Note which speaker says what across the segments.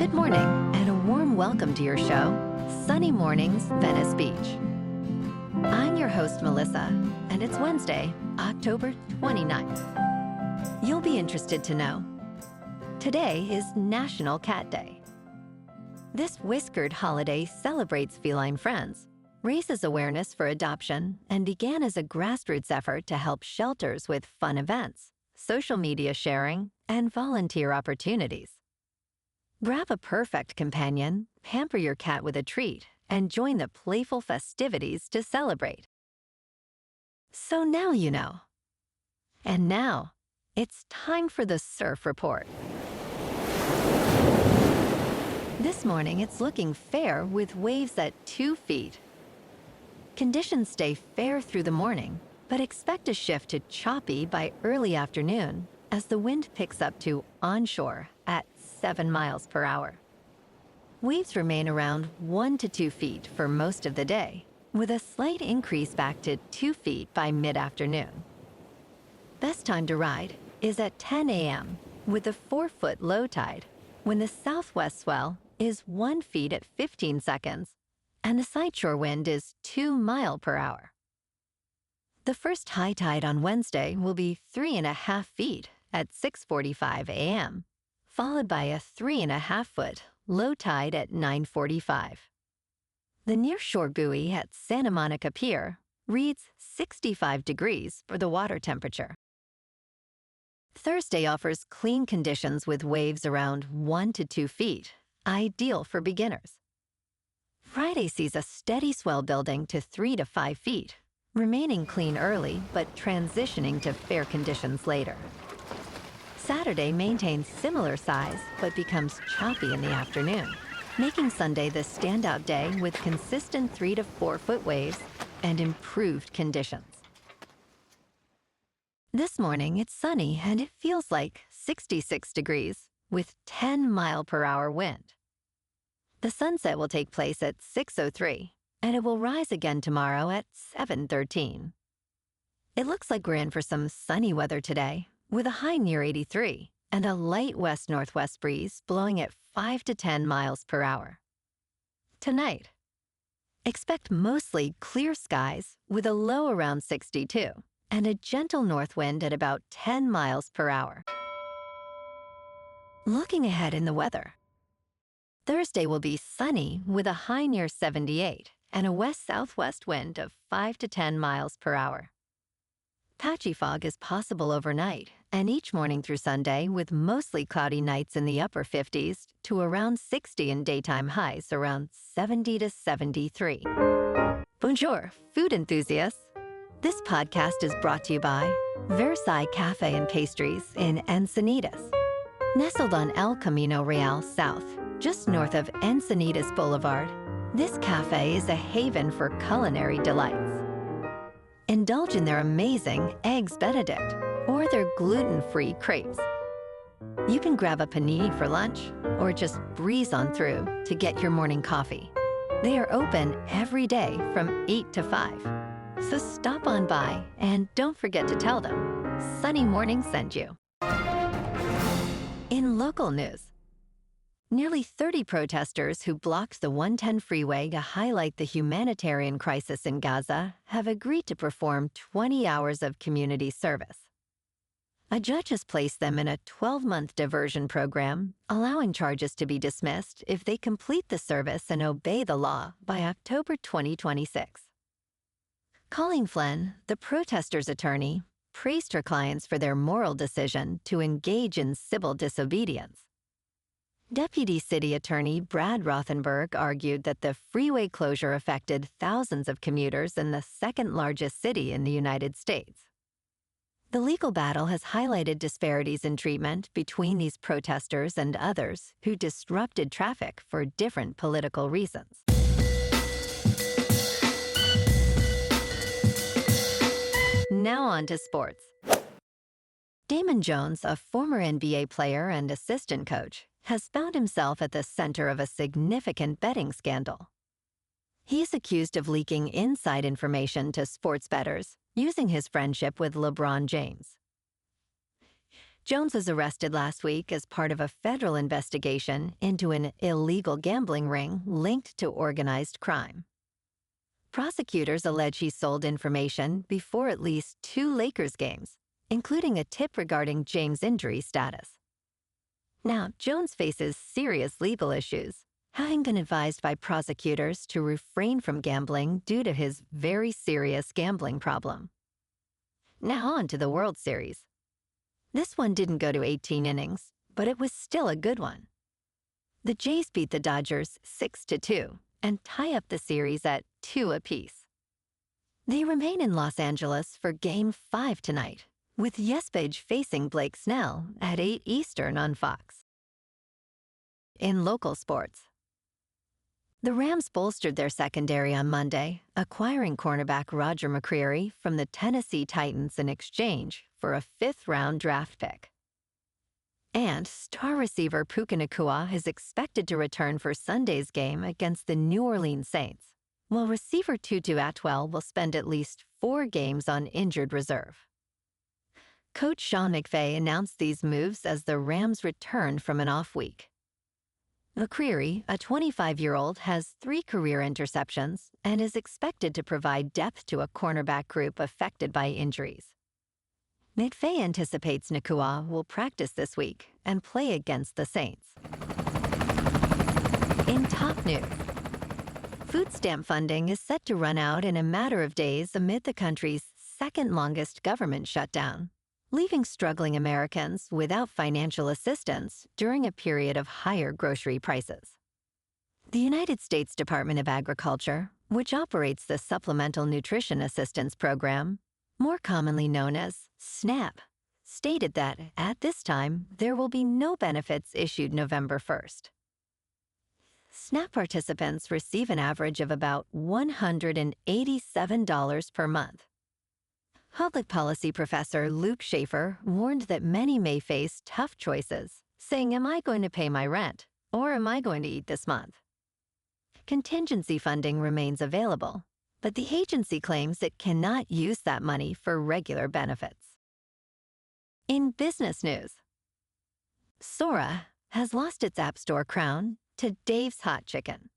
Speaker 1: Good morning, and a warm welcome to your show, Sunny Mornings, Venice Beach. I'm your host, Melissa, and it's Wednesday, October 29th. You'll be interested to know, today is National Cat Day. This whiskered holiday celebrates feline friends, raises awareness for adoption, and began as a grassroots effort to help shelters with fun events, social media sharing, and volunteer opportunities. Grab a perfect companion, pamper your cat with a treat, and join the playful festivities to celebrate. So now you know. And now, it's time for the Surf Report. This morning, it's looking fair with waves at 2 feet. Conditions stay fair through the morning, but expect a shift to choppy by early afternoon as the wind picks up to onshore at 7 miles per hour. Waves remain around 1 to 2 feet for most of the day, with a slight increase back to 2 feet by mid-afternoon. Best time to ride is at 10 a.m. with a 4-foot low tide, when the southwest swell is 1 foot at 15 seconds, and the sideshore wind is 2 miles per hour. The first high tide on Wednesday will be 3.5 feet at 6:45 a.m., followed by a 3.5-foot low tide at 9:45. The nearshore buoy at Santa Monica Pier reads 65 degrees for the water temperature. Thursday offers clean conditions with waves around 1 to 2 feet, ideal for beginners. Friday sees a steady swell building to 3 to 5 feet, remaining clean early but transitioning to fair conditions later. Saturday maintains similar size but becomes choppy in the afternoon, making Sunday the standout day with consistent 3 to 4 foot waves and improved conditions. This morning it's sunny and it feels like 66 degrees with 10 mile per hour wind. The sunset will take place at 6:03 and it will rise again tomorrow at 7:13. It looks like we're in for some sunny weather today, with a high near 83 and a light west-northwest breeze blowing at 5 to 10 miles per hour. Tonight, expect mostly clear skies with a low around 62 and a gentle north wind at about 10 miles per hour. Looking ahead in the weather, Thursday will be sunny with a high near 78 and a west-southwest wind of 5 to 10 miles per hour. Patchy fog is possible overnight and each morning through Sunday with mostly cloudy nights in the upper 50s to around 60 and daytime highs around 70 to 73. Bonjour, food enthusiasts. This podcast is brought to you by Versailles Cafe and Pastries in Encinitas. Nestled on El Camino Real South, just north of Encinitas Boulevard, this cafe is a haven for culinary delights. Indulge in their amazing Eggs Benedict or their gluten-free crepes. You can grab a panini for lunch or just breeze on through to get your morning coffee. They are open every day from 8 to 5. So stop on by and don't forget to tell them Sunny Morning sent you. In local news, nearly 30 protesters who blocked the 110 freeway to highlight the humanitarian crisis in Gaza have agreed to perform 20 hours of community service. A judge has placed them in a 12-month diversion program, allowing charges to be dismissed if they complete the service and obey the law by October 2026. Colleen Flynn, the protesters' attorney, praised her clients for their moral decision to engage in civil disobedience. Deputy City Attorney Brad Rothenberg argued that the freeway closure affected thousands of commuters in the second-largest city in the United States. The legal battle has highlighted disparities in treatment between these protesters and others who disrupted traffic for different political reasons. Now on to sports. Damon Jones, a former NBA player and assistant coach, has found himself at the center of a significant betting scandal. He is accused of leaking inside information to sports bettors using his friendship with LeBron James. Jones was arrested last week as part of a federal investigation into an illegal gambling ring linked to organized crime. Prosecutors allege he sold information before at least 2 Lakers games, including a tip regarding James' injury status. Now, Jones faces serious legal issues, having been advised by prosecutors to refrain from gambling due to his very serious gambling problem. Now on to the World Series. This one didn't go to 18 innings, but it was still a good one. The Jays beat the Dodgers 6-2 and tie up the series at 2 apiece. They remain in Los Angeles for Game 5 tonight, with Yespage facing Blake Snell at 8 Eastern on Fox. In local sports, the Rams bolstered their secondary on Monday, acquiring cornerback Roger McCreary from the Tennessee Titans in exchange for a 5th-round draft pick. And star receiver Puka Nacua is expected to return for Sunday's game against the New Orleans Saints, while receiver Tutu Atwell will spend at least 4 games on injured reserve. Coach Sean McVay announced these moves as the Rams returned from an off week. McCreary, a 25-year-old, has 3 career interceptions and is expected to provide depth to a cornerback group affected by injuries. McVay anticipates Nacua will practice this week and play against the Saints. In top news, food stamp funding is set to run out in a matter of days amid the country's second-longest government shutdown, leaving struggling Americans without financial assistance during a period of higher grocery prices. The United States Department of Agriculture, which operates the Supplemental Nutrition Assistance Program, more commonly known as SNAP, stated that, at this time, there will be no benefits issued November 1st. SNAP participants receive an average of about $187 per month. Public policy professor Luke Schaefer warned that many may face tough choices, saying, "Am I going to pay my rent, or am I going to eat this month?" Contingency funding remains available, but the agency claims it cannot use that money for regular benefits. In business news, Sora has lost its App Store crown to Dave's Hot Chicken.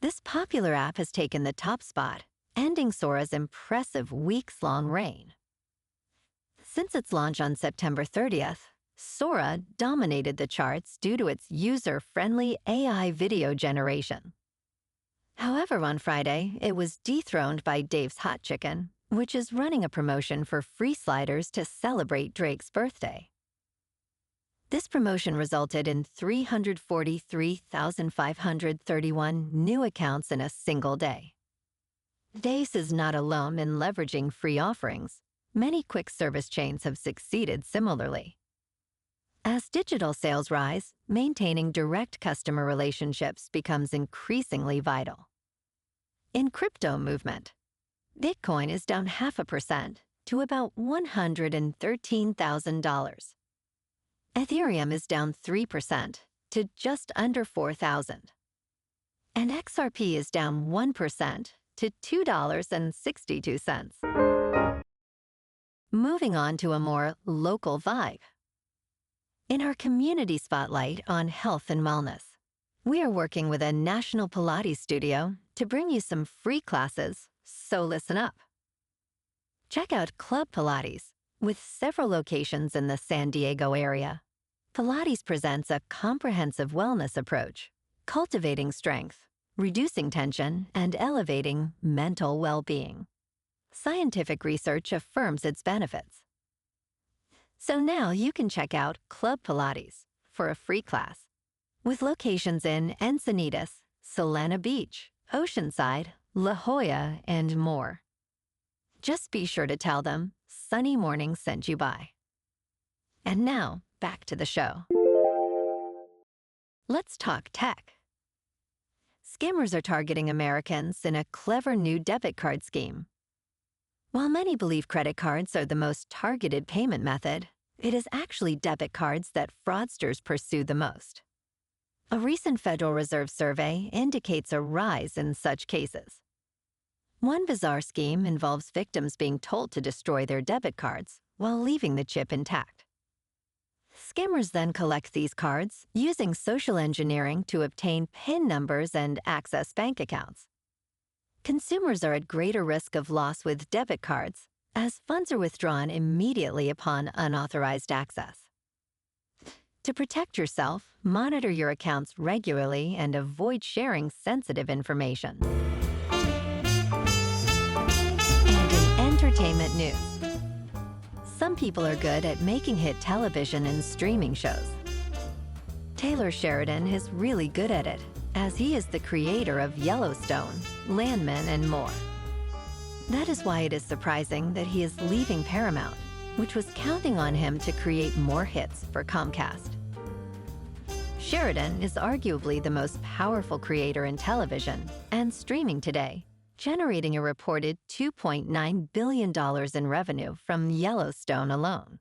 Speaker 1: This popular app has taken the top spot, ending Sora's impressive weeks-long reign. Since its launch on September 30th, Sora dominated the charts due to its user-friendly AI video generation. However, on Friday, it was dethroned by Dave's Hot Chicken, which is running a promotion for free sliders to celebrate Drake's birthday. This promotion resulted in 343,531 new accounts in a single day. Dave's is not alone in leveraging free offerings. Many quick service chains have succeeded similarly. As digital sales rise, maintaining direct customer relationships becomes increasingly vital. In crypto movement, Bitcoin is down 0.5% to about $113,000. Ethereum is down 3% to just under 4,000. And XRP is down 1% to $2.62. Moving on to a more local vibe. In our community spotlight on health and wellness, we are working with a national Pilates studio to bring you some free classes, so listen up. Check out Club Pilates, with several locations in the San Diego area. Pilates presents a comprehensive wellness approach, cultivating strength, reducing tension, and elevating mental well-being. Scientific research affirms its benefits. So now you can check out Club Pilates for a free class, with locations in Encinitas, Solana Beach, Oceanside, La Jolla, and more. Just be sure to tell them Sunny Morning sent you by. And now, back to the show. Let's talk tech. Scammers are targeting Americans in a clever new debit card scheme. While many believe credit cards are the most targeted payment method, it is actually debit cards that fraudsters pursue the most. A recent Federal Reserve survey indicates a rise in such cases. One bizarre scheme involves victims being told to destroy their debit cards while leaving the chip intact. Scammers then collect these cards using social engineering to obtain PIN numbers and access bank accounts. Consumers are at greater risk of loss with debit cards, as funds are withdrawn immediately upon unauthorized access. To protect yourself, monitor your accounts regularly and avoid sharing sensitive information. And in entertainment news, some people are good at making hit television and streaming shows. Taylor Sheridan is really good at it, as he is the creator of Yellowstone, Landman, and more. That is why it is surprising that he is leaving Paramount, which was counting on him to create more hits for Comcast. Sheridan is arguably the most powerful creator in television and streaming today, generating a reported $2.9 billion in revenue from Yellowstone alone.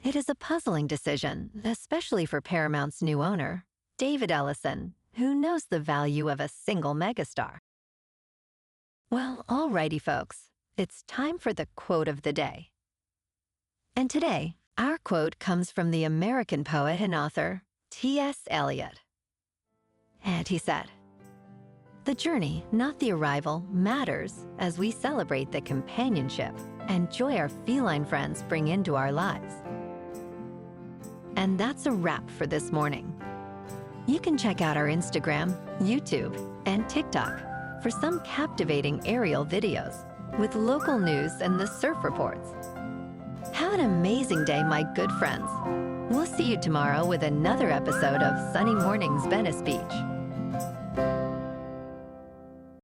Speaker 1: It is a puzzling decision, especially for Paramount's new owner, David Ellison, who knows the value of a single megastar. Well, alrighty, folks, it's time for the quote of the day. And today, our quote comes from the American poet and author, T.S. Eliot. And he said, "The journey, not the arrival, matters as we celebrate the companionship and joy our feline friends bring into our lives." And that's a wrap for this morning. You can check out our Instagram, YouTube, and TikTok for some captivating aerial videos with local news and the surf reports. Have an amazing day, my good friends. We'll see you tomorrow with another episode of Sunny Mornings Venice Beach.